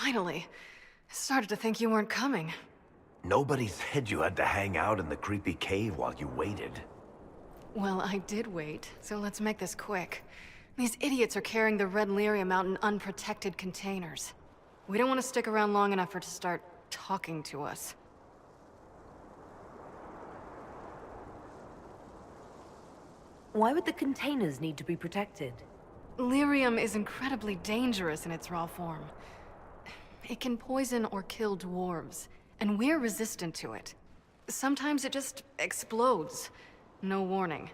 Finally. I started to think you weren't coming. Nobody said you had to hang out in the creepy cave while you waited. Well, I did wait, so let's make this quick. These idiots are carrying the red lyrium out in unprotected containers. We don't want to stick around long enough for it to start talking to us. Why would the containers need to be protected? Lyrium is incredibly dangerous in its raw form. It can poison or kill dwarves, and we're resistant to it. Sometimes it just explodes. No warning.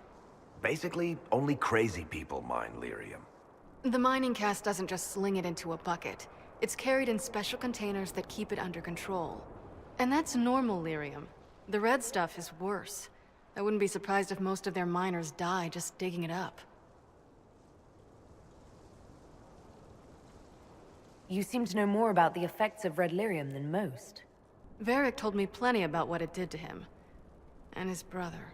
Basically, only crazy people mine lyrium. The mining cast doesn't just sling it into a bucket. It's carried in special containers that keep it under control. And that's normal lyrium. The red stuff is worse. I wouldn't be surprised if most of their miners die just digging it up. You seem to know more about the effects of red lyrium than most. Varric told me plenty about what it did to him. And his brother.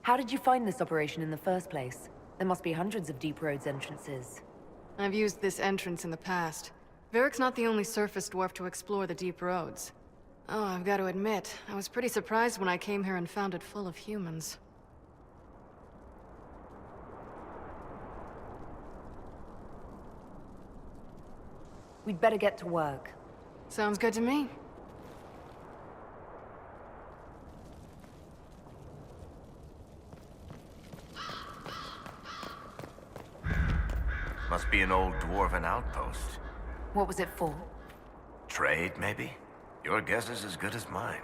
How did you find this operation in the first place? There must be hundreds of Deep Roads entrances. I've used this entrance in the past. Varric's not the only surface dwarf to explore the Deep Roads. Oh, I've got to admit, I was pretty surprised when I came here and found it full of humans. We'd better get to work. Sounds good to me. Must be an old dwarven outpost. What was it for? Trade, maybe? Your guess is as good as mine.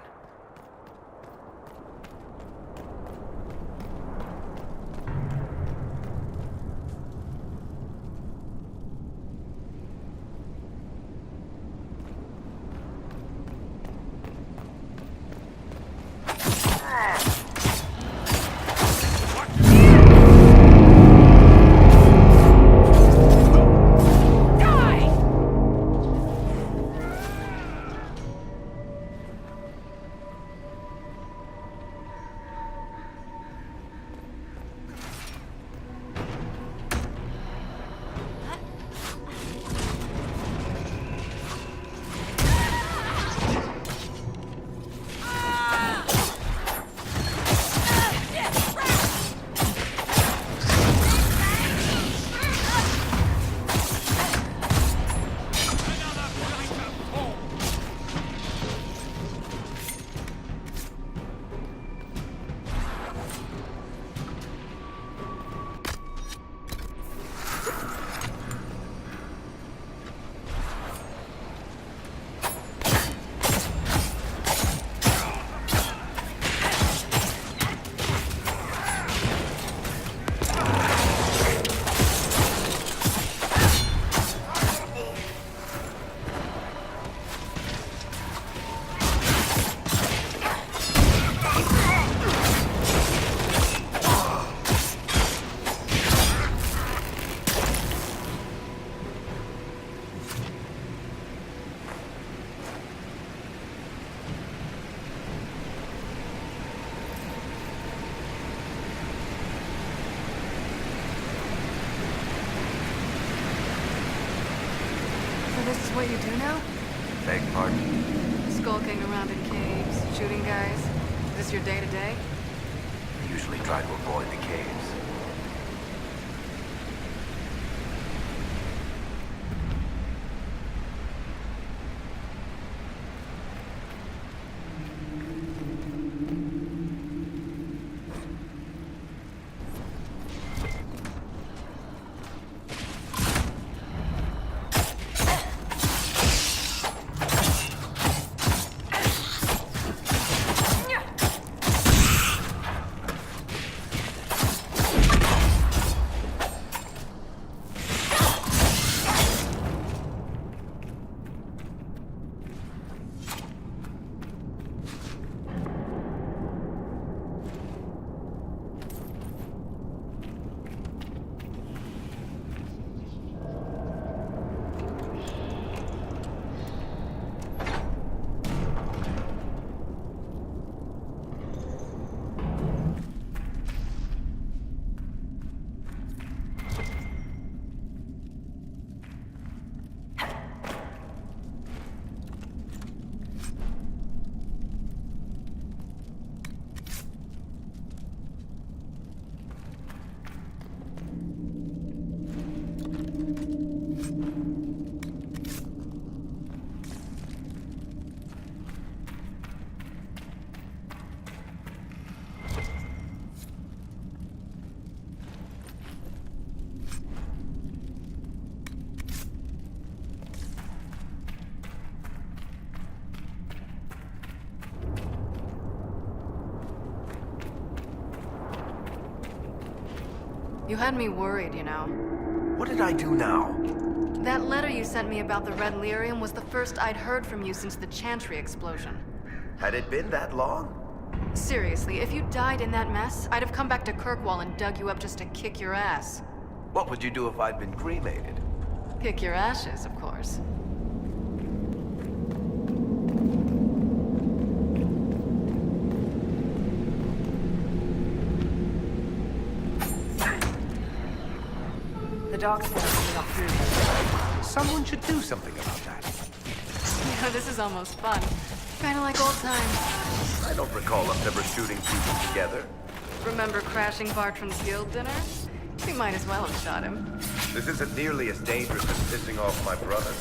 This is what you do now? Beg pardon? Skulking around in caves, shooting guys. Is this your day-to-day? I usually try to avoid the caves. You had me worried, you know. What did I do now? That letter you sent me about the red lyrium was the first I'd heard from you since the Chantry explosion. Had it been that long? Seriously, if you died in that mess, I'd have come back to Kirkwall and dug you up just to kick your ass. What would you do if I'd been cremated? Kick your ashes, of course. The dark side is up through. Someone should do something about that. Yeah, this is almost fun. Kinda like old times. I don't recall us ever shooting people together. Remember crashing Bartram's guild dinner? We might as well have shot him. This isn't nearly as dangerous as pissing off my brother.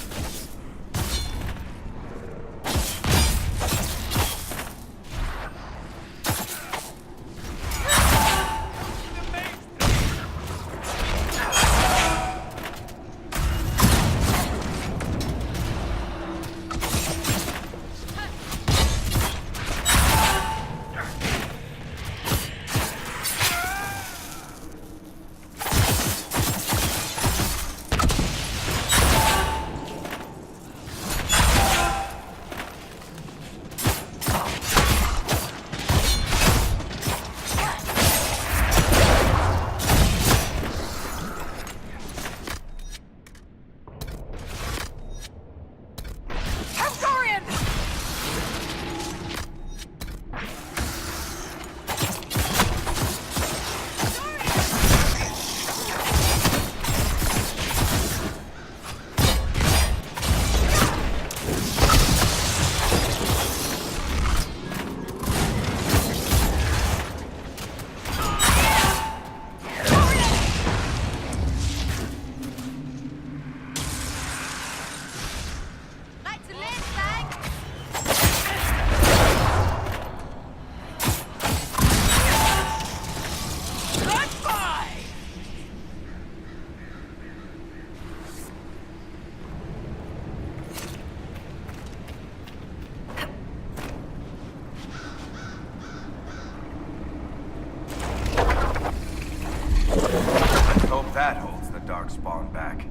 That holds the dark spawn back.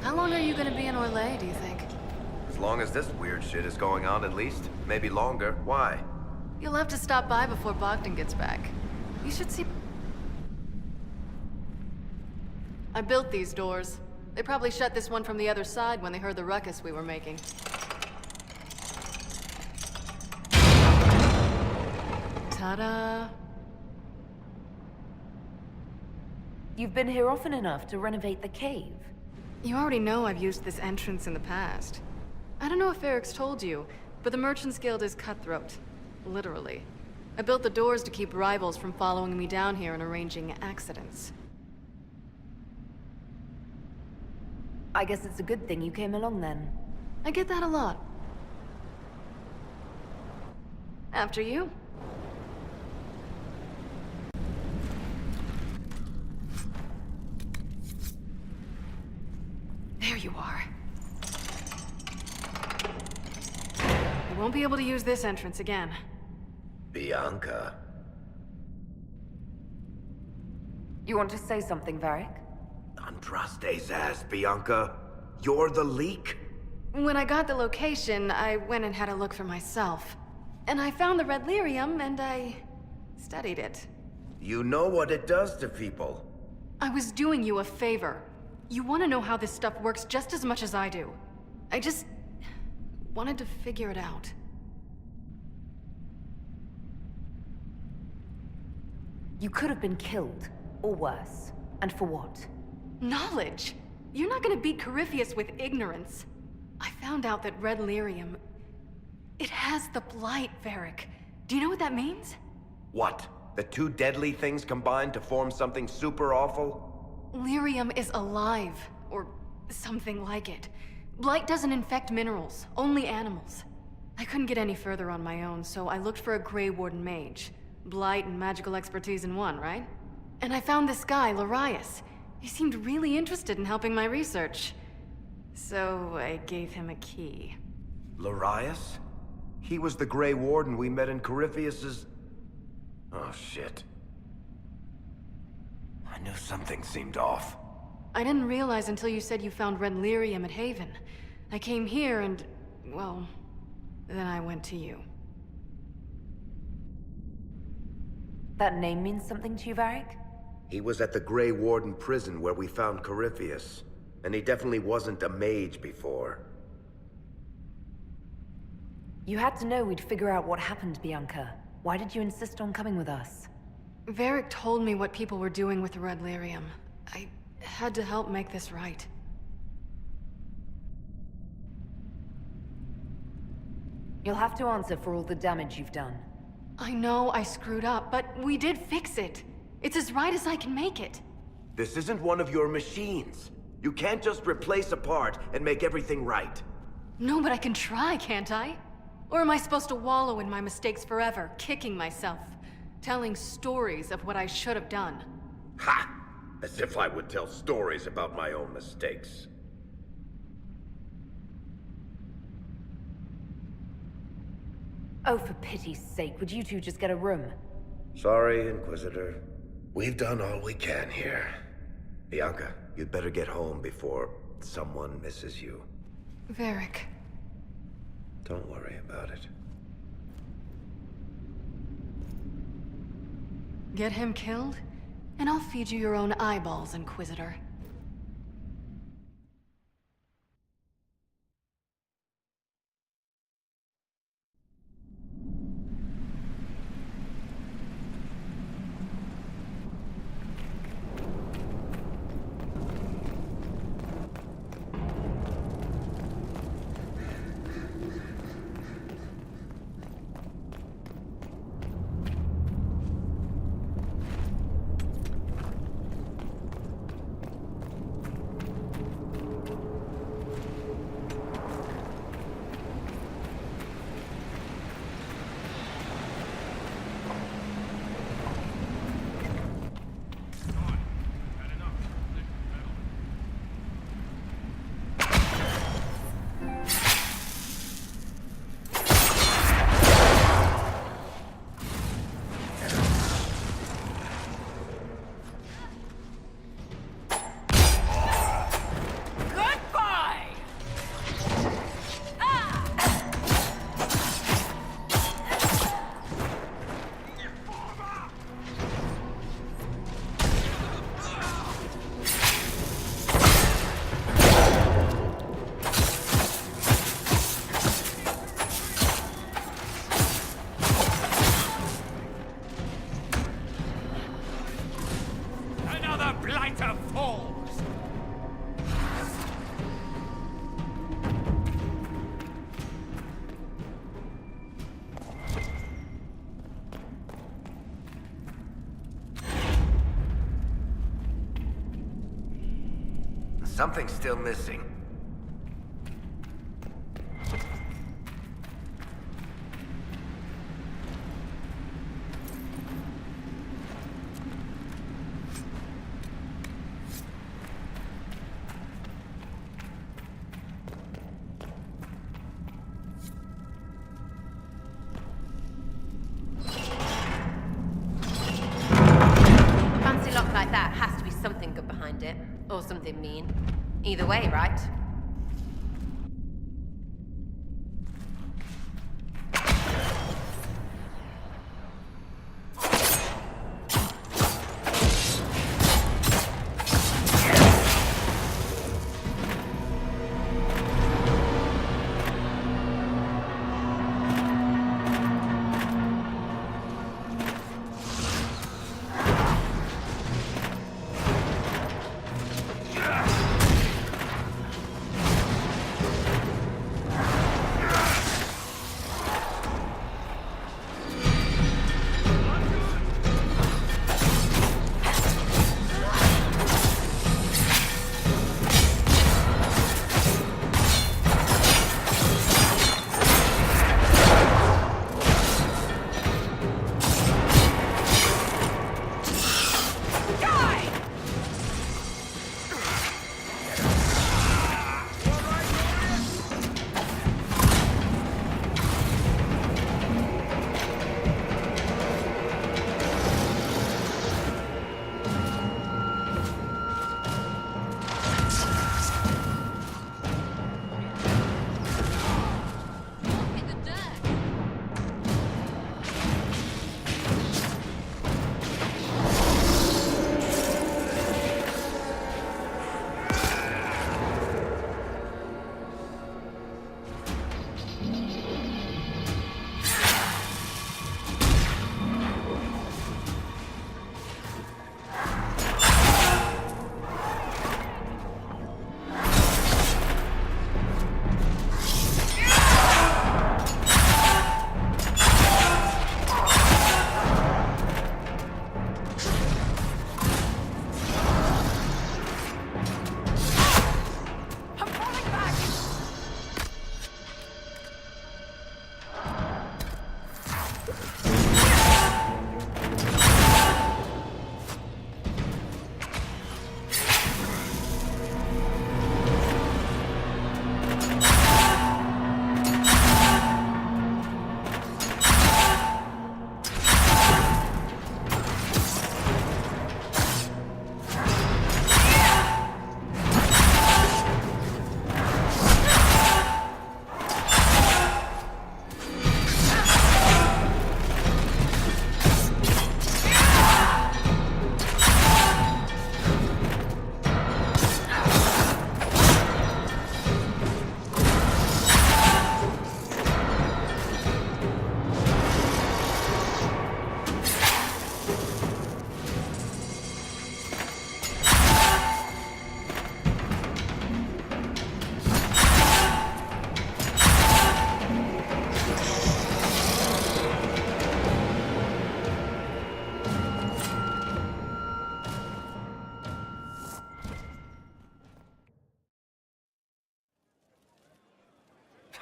How long are you gonna be in Orlais, do you think? As long as this weird shit is going on, at least. Maybe longer. Why? You'll have to stop by before Bogdan gets back. You should see... I built these doors. They probably shut this one from the other side when they heard the ruckus we were making. Ta-da! You've been here often enough to renovate the cave. You already know I've used this entrance in the past. I don't know if Eric's told you, but the Merchants Guild is cutthroat. Literally. I built the doors to keep rivals from following me down here and arranging accidents. I guess it's a good thing you came along then. I get that a lot. After you. There you are. I won't be able to use this entrance again. Bianca. You want to say something, Varric? Andraste's ass, Bianca. You're the leak? When I got the location, I went and had a look for myself. And I found the red lyrium, and I studied it. You know what it does to people. I was doing you a favor. You want to know how this stuff works just as much as I do. I just wanted to figure it out. You could have been killed, or worse. And for what? Knowledge! You're not gonna beat Corypheus with ignorance. I found out that red lyrium... it has the blight, Varric. Do you know what that means? What? The two deadly things combined to form something super awful? Lyrium is alive, or something like it. Blight doesn't infect minerals, only animals. I couldn't get any further on my own, so I looked for a Grey Warden mage. Blight and magical expertise in one, right? And I found this guy, Larius. He seemed really interested in helping my research. So I gave him a key. Larius? He was the Grey Warden we met in Corypheus's... Oh, shit. I knew something seemed off. I didn't realize until you said you found red lyrium at Haven. I came here and... well... then I went to you. That name means something to you, Varric? He was at the Grey Warden prison where we found Corypheus. And he definitely wasn't a mage before. You had to know we'd figure out what happened, Bianca. Why did you insist on coming with us? Varric told me what people were doing with the red lyrium. I had to help make this right. You'll have to answer for all the damage you've done. I know I screwed up, but we did fix it. It's as right as I can make it. This isn't one of your machines. You can't just replace a part and make everything right. No, but I can try, can't I? Or am I supposed to wallow in my mistakes forever, kicking myself, telling stories of what I should have done? Ha! As if I would tell stories about my own mistakes. Oh, for pity's sake, would you two just get a room? Sorry, Inquisitor. We've done all we can here. Bianca, you'd better get home before someone misses you. Varric. Don't worry about it. Get him killed, and I'll feed you your own eyeballs, Inquisitor. Something's still missing. Fancy lock like that has to be something good behind it, or something mean. Either way, right?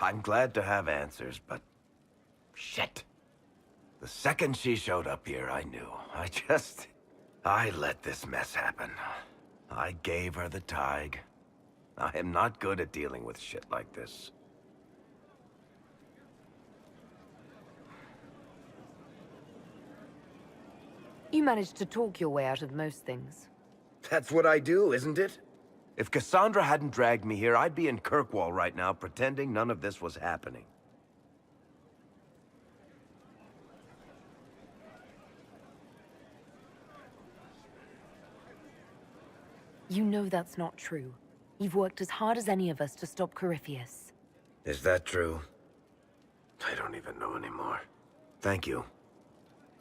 I'm glad to have answers, but... shit. The second she showed up here, I knew. I let this mess happen. I gave her the Tig. I am not good at dealing with shit like this. You managed to talk your way out of most things. That's what I do, isn't it? If Cassandra hadn't dragged me here, I'd be in Kirkwall right now pretending none of this was happening. You know that's not true. You've worked as hard as any of us to stop Corypheus. Is that true? I don't even know anymore. Thank you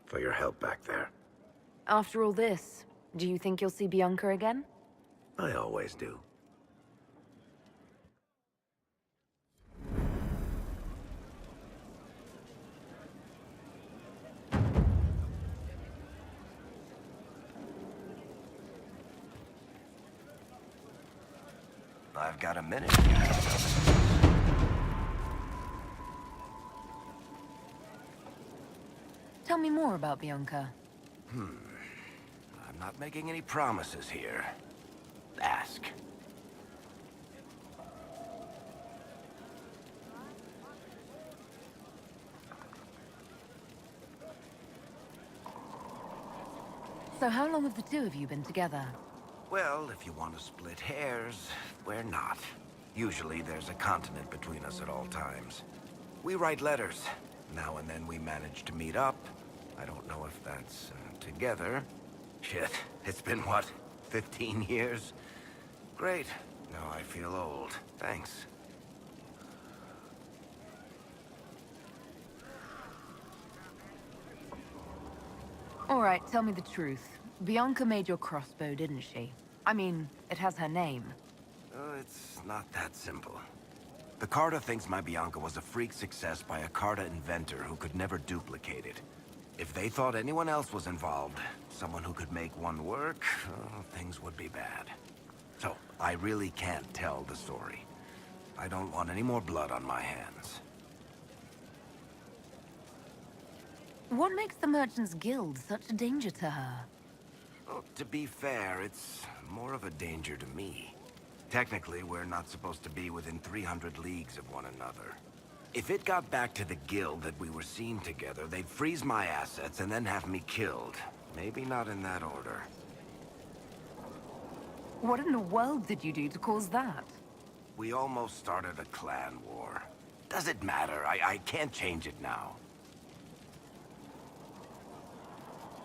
for your help back there. After all this, do you think you'll see Bianca again? I always do. I've got a minute. Tell me more about Bianca. I'm not making any promises here. Ask. So how long have the two of you been together? Well, if you want to split hairs, we're not. Usually there's a continent between us at all times. We write letters. Now and then we manage to meet up. I don't know if that's together. Shit, it's been what, 15 years? Great. Now I feel old. Thanks. All right, tell me the truth. Bianca made your crossbow, didn't she? I mean, it has her name. It's not that simple. The Carta thinks my Bianca was a freak success by a Carta inventor who could never duplicate it. If they thought anyone else was involved, someone who could make one work, things would be bad. So, I really can't tell the story. I don't want any more blood on my hands. What makes the Merchants Guild such a danger to her? Well, to be fair, it's more of a danger to me. Technically, we're not supposed to be within 300 leagues of one another. If it got back to the guild that we were seen together, they'd freeze my assets and then have me killed. Maybe not in that order. What in the world did you do to cause that? We almost started a clan war. Does it matter? I can't change it now.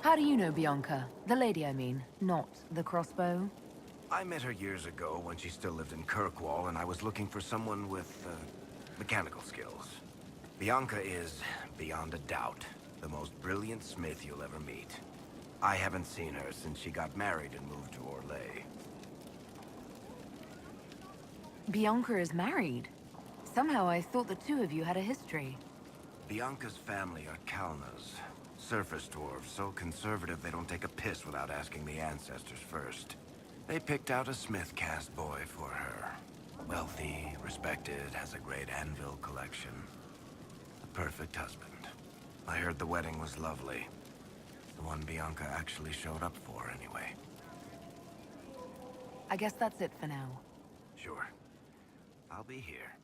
How do you know Bianca? The lady, I mean, not the crossbow. I met her years ago when she still lived in Kirkwall, and I was looking for someone with, mechanical skills. Bianca is, beyond a doubt, the most brilliant smith you'll ever meet. I haven't seen her since she got married and moved to Orlais. Bianca is married. Somehow I thought the two of you had a history. Bianca's family are Kalnas. Surface dwarves, so conservative they don't take a piss without asking the ancestors first. They picked out a smith caste boy for her. Wealthy, respected, has a great anvil collection. The perfect husband. I heard the wedding was lovely. The one Bianca actually showed up for, anyway. I guess that's it for now. Sure. I'll be here.